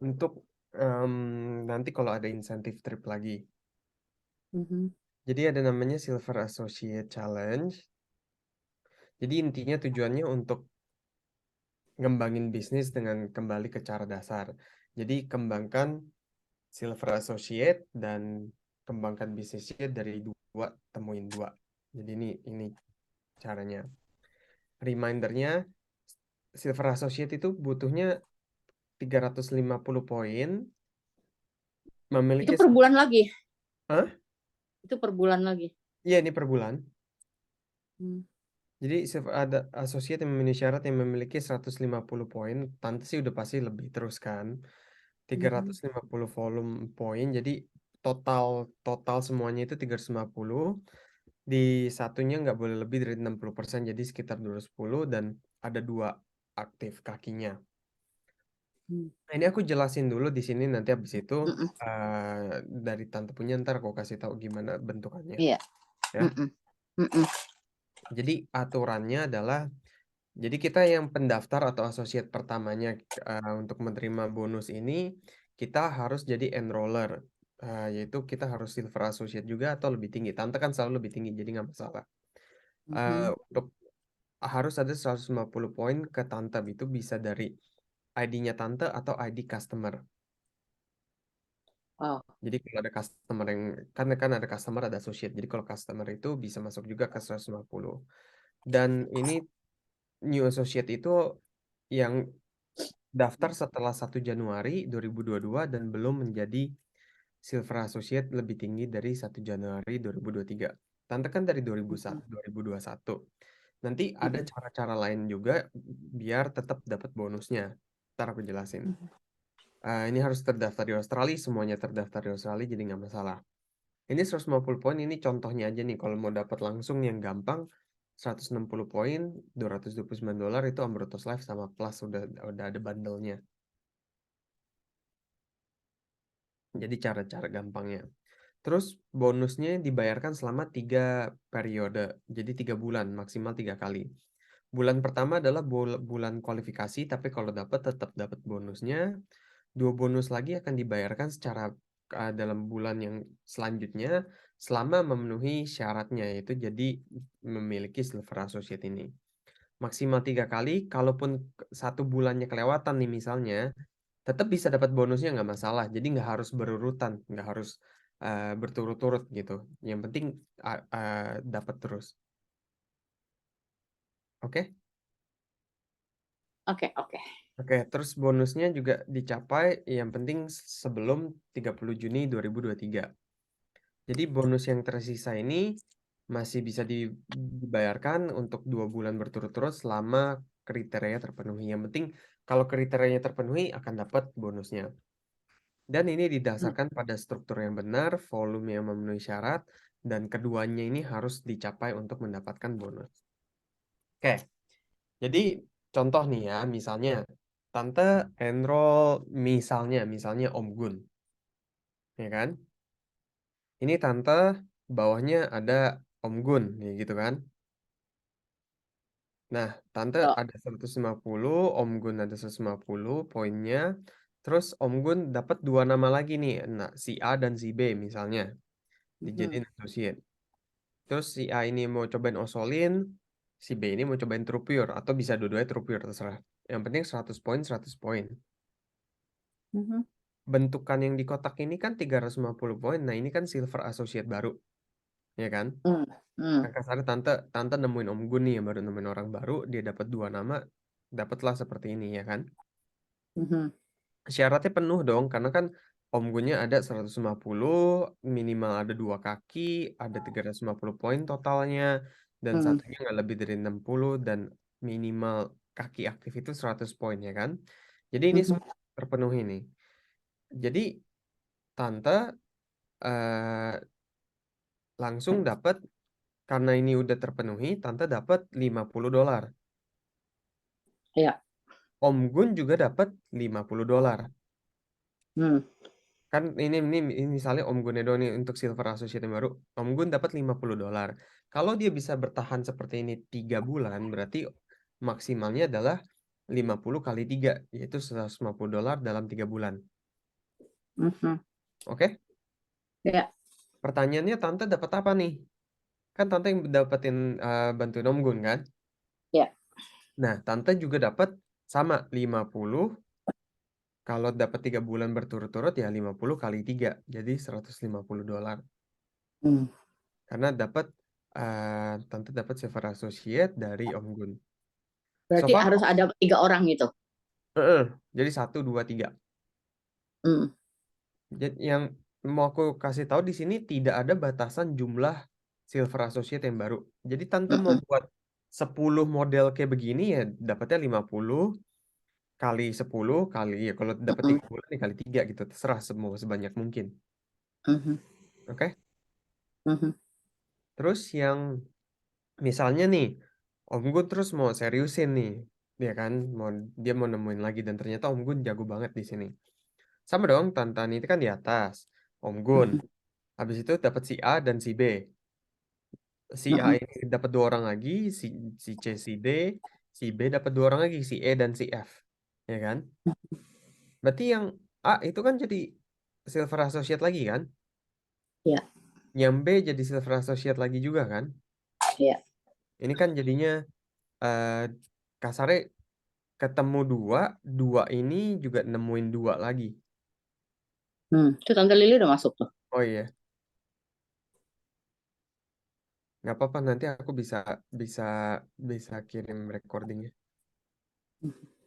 untuk nanti kalau ada insentif trip lagi. Mhm. Jadi ada namanya Silver Associate Challenge. Jadi intinya tujuannya untuk ngembangin bisnis dengan kembali ke cara dasar. Jadi kembangkan Silver Associate dan kembangkan bisnisnya dari dua, temuin dua. Jadi ini caranya. Remindernya, Silver Associate itu butuhnya 350 poin, Itu memiliki per bulan lagi? Hah? Itu per bulan lagi? Iya, ini per bulan. Hmm. Jadi ada associate yang memenuhi syarat yang memiliki 150 poin, tante sih udah pasti lebih terus kan. Mhm. 350 volume poin, jadi total total semuanya itu 350. Di satunya nggak boleh lebih dari 60%, jadi sekitar 210 dan ada dua aktif kakinya. Hmm. Nah, ini aku jelasin dulu di sini, nanti habis itu Mhm. dari tante punya ntar aku kasih tahu gimana bentukannya Iya. ya. Mhm. Mhm. Jadi aturannya adalah, jadi kita yang pendaftar atau asosiat pertamanya untuk menerima bonus ini, kita harus jadi enroller. Yaitu kita harus silver associate juga atau lebih tinggi. Tante kan selalu lebih tinggi, jadi nggak masalah. Mhm. Untuk harus ada 150 poin ke tante, itu bisa dari ID-nya tante atau ID customer. Oh. Jadi kalau ada customer yang kan ada customer ada associate. Jadi kalau customer itu bisa masuk juga ke 150. Dan ini new associate itu yang daftar setelah 1 Januari 2022 dan belum menjadi silver associate lebih tinggi dari 1 Januari 2023. Tante kan dari Mhm. 2021. Nanti ada Mhm. cara-cara lain juga biar tetap dapat bonusnya. Ntar aku jelasin. Mhm. Ini harus terdaftar di Australia, semuanya terdaftar di Australia jadi nggak masalah. Ini 150 poin, ini contohnya aja nih. Kalau mau dapat langsung yang gampang, 160 poin, $229 itu Ambrotos Life sama Plus udah ada bundle-nya. Jadi cara-cara gampangnya. Terus bonusnya dibayarkan selama 3 periode. Jadi 3 bulan, maksimal 3 kali. Bulan pertama adalah bulan kualifikasi, tapi kalau dapat tetap dapat bonusnya. 2 bonus lagi akan dibayarkan secara dalam bulan yang selanjutnya selama memenuhi syaratnya, yaitu jadi memiliki silver associate ini. Maksimal 3 kali, kalaupun 1 bulannya kelewatan nih misalnya, tetap bisa dapat bonusnya nggak masalah. Jadi nggak harus berurutan, nggak harus berturut-turut gitu. Yang penting dapat terus. Oke? Oke, oke. Oke, terus bonusnya juga dicapai yang penting sebelum 30 Juni 2023. Jadi bonus yang tersisa ini masih bisa dibayarkan untuk 2 bulan berturut-turut selama kriteria terpenuhi. Yang penting kalau kriterianya terpenuhi akan dapat bonusnya. Dan ini Hmm. didasarkan pada struktur yang benar, volume yang memenuhi syarat, dan keduanya ini harus dicapai untuk mendapatkan bonus. Oke, jadi contoh nih ya, misalnya Tante enroll misalnya Om Gun, ya kan? Ini Tante bawahnya ada Om Gun, ya gitu kan? Nah, Tante Ya. ada 150, Om Gun ada 150 poinnya. Terus Om Gun dapat 2 nama lagi nih, nah si A dan si B misalnya Mhm. dijadiin associate. Terus si A ini mau cobain Osolin, si B ini mau cobain True Pure, atau bisa dua-duanya True Pure, terserah. Yang penting 100 poin, 100 poin. Mhm. Bentukan yang di kotak ini kan 350 poin, nah ini kan Silver Associate baru, ya kan? Hmm. Hmm. Nah, kasarnya tante tante nemuin Om Gun nih yang baru nemuin orang baru, dia dapat 2 nama, dapatlah seperti ini ya kan. Mhm. Syaratnya penuh dong karena kan Om Gunnya ada 150, minimal ada 2 kaki, ada 350 poin totalnya, dan Hmm. satunya nggak lebih dari 60 dan minimal kaki aktif itu 100 poin ya kan. Jadi ini Mhm. semua terpenuhi nih. Jadi tante eh, langsung dapat, karena ini udah terpenuhi, tante dapat $50. Iya. Om Gun juga dapat $50. Hmm. Kan ini misalnya Om Gun Edo nih untuk Silver Associate yang baru, Om Gun dapat $50. Kalau dia bisa bertahan seperti ini 3 bulan, berarti maksimalnya adalah 50 kali 3, yaitu $150 dalam 3 bulan. Mhm. Oke? Ya. Pertanyaannya tante dapat apa nih? Kan tante yang dapetin bantuin Om Gun kan? Ya. Nah, tante juga dapat sama 50. Kalau dapat 3 bulan berturut-turut ya 50 kali 3, jadi $150. Hmm. Karena dapat tante dapat silver associate dari Om Gun. So Berarti far, harus ada 3 orang gitu? jadi 1, 2, 3. Hmm. Jadi yang mau aku kasih tahu di sini tidak ada batasan jumlah silver associate yang baru. Jadi tante mau Mhm. buat 10 model kayak begini ya dapatnya 50 kali 10 kali ya kalau dapat Mhm. 3 bulan ya kali 3 gitu. Terserah semua sebanyak mungkin. Mhm. Oke? Mhm. Terus yang misalnya nih Om Gun terus mau seriusin nih. Dia kan dia mau nemuin lagi dan ternyata Om Gun jago banget di sini. Sama dong, Tantan itu kan di atas. Om Gun. Mhm. Habis itu dapat si A dan si B. Si A Mhm. ini dapat 2 orang lagi, si C, si D, si B dapat 2 orang lagi, si E dan si F, ya kan? Berarti yang A itu kan jadi silver associate lagi kan? Ya. Yang B jadi silver associate lagi juga kan? Ya. Ini kan jadinya eh kasarnya ketemu dua, dua ini juga nemuin dua lagi. Itu Tante Lili udah masuk tuh. Oh iya, nggak apa-apa nanti aku bisa bisa bisa kirim recordingnya.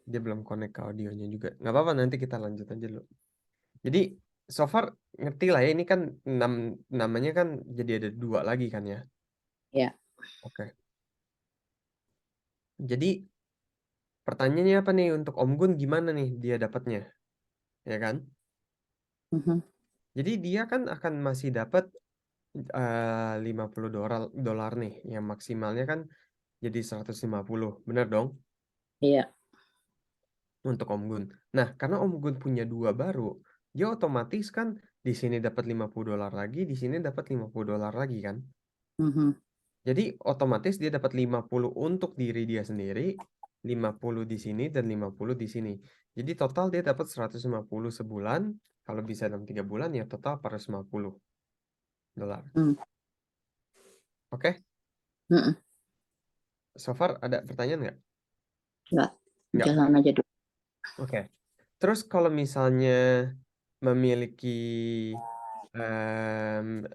Dia belum connect ke audionya juga. Nggak apa-apa nanti kita lanjut aja dulu. Jadi so far ngerti lah ya ini kan namanya kan jadi ada dua lagi kan ya. Ya. Oke. Jadi pertanyaannya apa nih untuk Om Gun gimana nih dia dapatnya, ya kan? Mhm. Jadi dia kan akan masih dapat $50 dolar nih, yang maksimalnya kan jadi 150, benar dong? Iya. Untuk Om Gun. Nah, karena Om Gun punya dua baru, dia otomatis kan di sini dapat $50 lagi, di sini dapat $50 lagi kan? Mhm. Jadi otomatis dia dapat 50 untuk diri dia sendiri, 50 di sini dan 50 di sini. Jadi total dia dapat 150 sebulan. Kalau bisa dalam 3 bulan ya total $450. Mmm. Oke? Mhm. So far ada pertanyaan nggak? Nggak, Nggak. jalan aja dulu. Oke. Terus kalau misalnya memiliki em,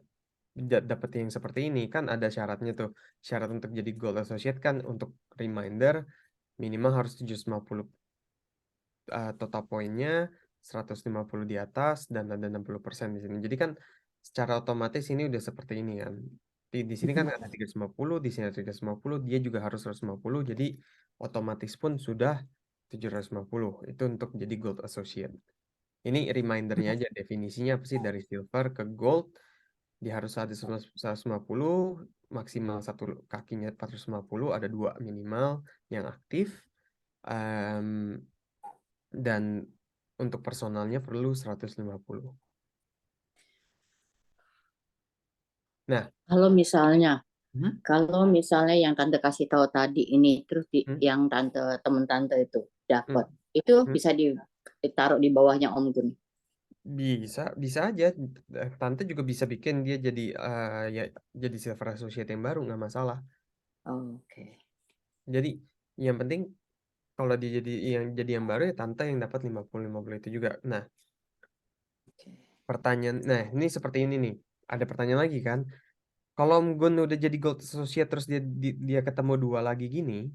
dapat yang seperti ini kan ada syaratnya tuh. Syarat untuk jadi Gold Associate kan untuk reminder minimal harus 750 total poinnya 150 di atas dan ada 60% di sini. Jadi kan secara otomatis ini udah seperti ini kan. Di sini kan Mhm. ada 350, di sini ada 350, dia juga harus 150. Jadi otomatis pun sudah 750. Itu untuk jadi Gold Associate. Ini remindernya Mhm. aja definisinya apa sih dari silver ke gold. Dia harus ada 150, maksimal satu kakinya 450, ada dua minimal yang aktif. Em, dan untuk personalnya perlu 150. Nah, Kalau misalnya hmm, kalau misalnya yang Tante kasih tahu tadi ini, terus hmm, yang temen Tante itu hmm, dapat, itu hmm, bisa ditaruh di bawahnya Om Gun? bisa bisa aja. Tante juga bisa bikin dia jadi ya jadi silver associate yang baru nggak masalah. Oke. Jadi yang penting kalau dia jadi yang baru ya tante yang dapat 50-50 itu juga. Nah, Oke. nah ini seperti ini nih. Ada pertanyaan lagi kan? Kalau Gun udah jadi gold associate terus dia ketemu dua lagi gini,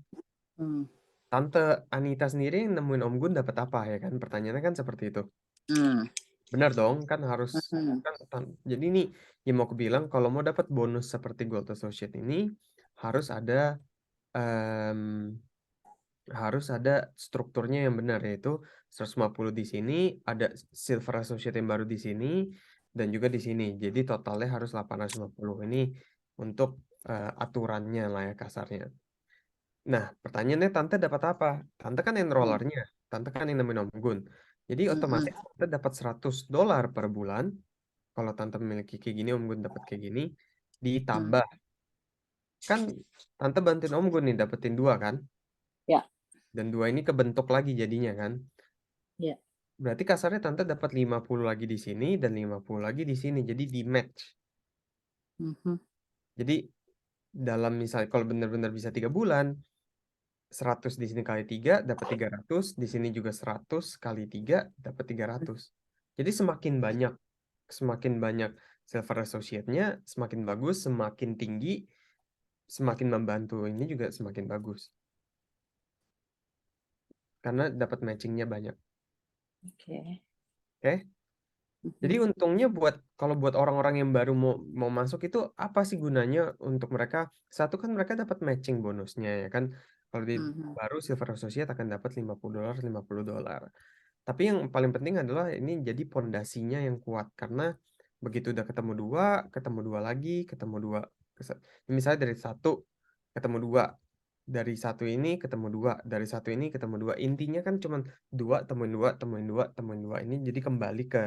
Hmm. Tante Anita sendiri yang nemuin Om Gun dapat apa ya kan? Pertanyaannya kan seperti itu. Hmm. Benar dong, kan harus Mhm. kan jadi ini yang mau aku bilang kalau mau dapat bonus seperti Gold Associate ini harus ada em, harus ada strukturnya yang benar yaitu 150 di sini, ada Silver Associate yang baru di sini dan juga di sini. Jadi totalnya harus 850 ini untuk aturannya lah ya kasarnya. Nah, pertanyaannya Tante dapat apa? Tante kan Hmm. enrollernya, Tante kan yang nemuin Om Gun. Jadi Mhm. otomatis Tante dapat $100 per bulan. Kalau Tante memiliki kayak gini, Om Gun dapat kayak gini. Hmm. Ditambah, kan Tante bantuin Om Gun nih, dapetin dua kan? Ya. Dan dua ini kebentuk lagi jadinya kan? Ya. Berarti kasarnya tante dapat 50 lagi di sini dan 50 lagi di sini. Jadi di match. Mhm. Jadi dalam misalnya kalau benar-benar bisa 3 bulan, 100 di sini kali 3 dapat 300, di sini juga 100 kali 3 dapat 300. Jadi semakin banyak silver associate-nya, semakin bagus, semakin tinggi, semakin membantu ini juga semakin bagus. Karena dapat matchingnya banyak. Oke. Oke? Jadi Mhm. untungnya kalau buat orang-orang yang baru mau masuk itu apa sih gunanya untuk mereka? Satu kan mereka dapat matching bonusnya ya kan. Kalau di Mhm. baru Silver Associate akan dapat $50, $50. Tapi yang paling penting adalah ini jadi pondasinya yang kuat karena begitu udah ketemu dua lagi, ketemu dua. Misalnya dari satu ketemu dua, dari satu ini ketemu dua, dari satu ini ketemu dua. Intinya kan cuman dua temuin dua, temuin dua, temuin dua. Ini jadi kembali ke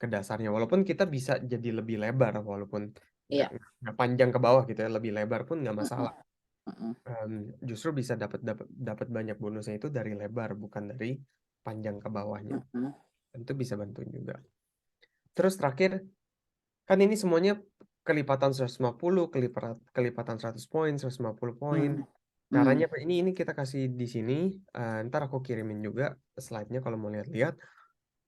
dasarnya. Walaupun kita bisa jadi lebih lebar, walaupun nggak Iya. nggak panjang ke bawah gitu ya, lebih lebar pun nggak Mhm. masalah. Mhm. Justru bisa dapat dapat dapat banyak bonusnya itu dari lebar, bukan dari panjang ke bawahnya. Mhm. Tentu bisa bantuin juga. Terus terakhir, kan ini semuanya kelipatan 150, kelipatan 100 poin, 150 poin. Mhm. Caranya Mmm. ini kita kasih di sini, ntar aku kirimin juga slide-nya kalau mau lihat-lihat.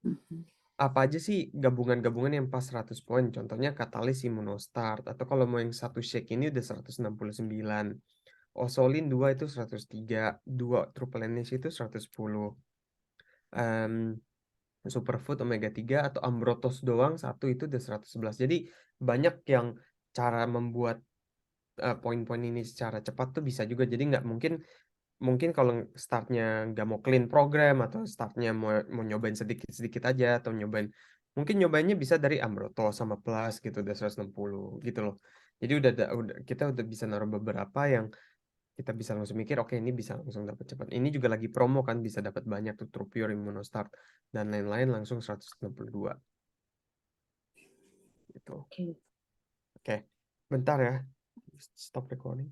Mhm. Apa aja sih gabungan-gabungan yang pas 100 poin? Contohnya Katalis Immunostart, atau kalau mau yang satu shake ini udah 169. Osolin 2 itu 103, 2 Triple NS itu 110. Em, Superfood Omega 3 atau Ambrotos doang satu itu udah 111. Jadi banyak yang cara membuat poin-poin ini secara cepat tuh bisa juga. Jadi nggak mungkin mungkin kalau startnya nggak mau clean program atau startnya mau nyobain sedikit-sedikit aja atau mungkin nyobainnya bisa dari Ambroto sama Plus gitu udah 160 gitu loh. Jadi kita udah bisa naruh beberapa yang kita bisa langsung mikir oke ini bisa langsung dapat cepat. Ini juga lagi promo kan bisa dapat banyak tuh True Pure Immunostart dan lain-lain langsung 162 gitu. Oke. Oke. Bentar ya. Stop recording.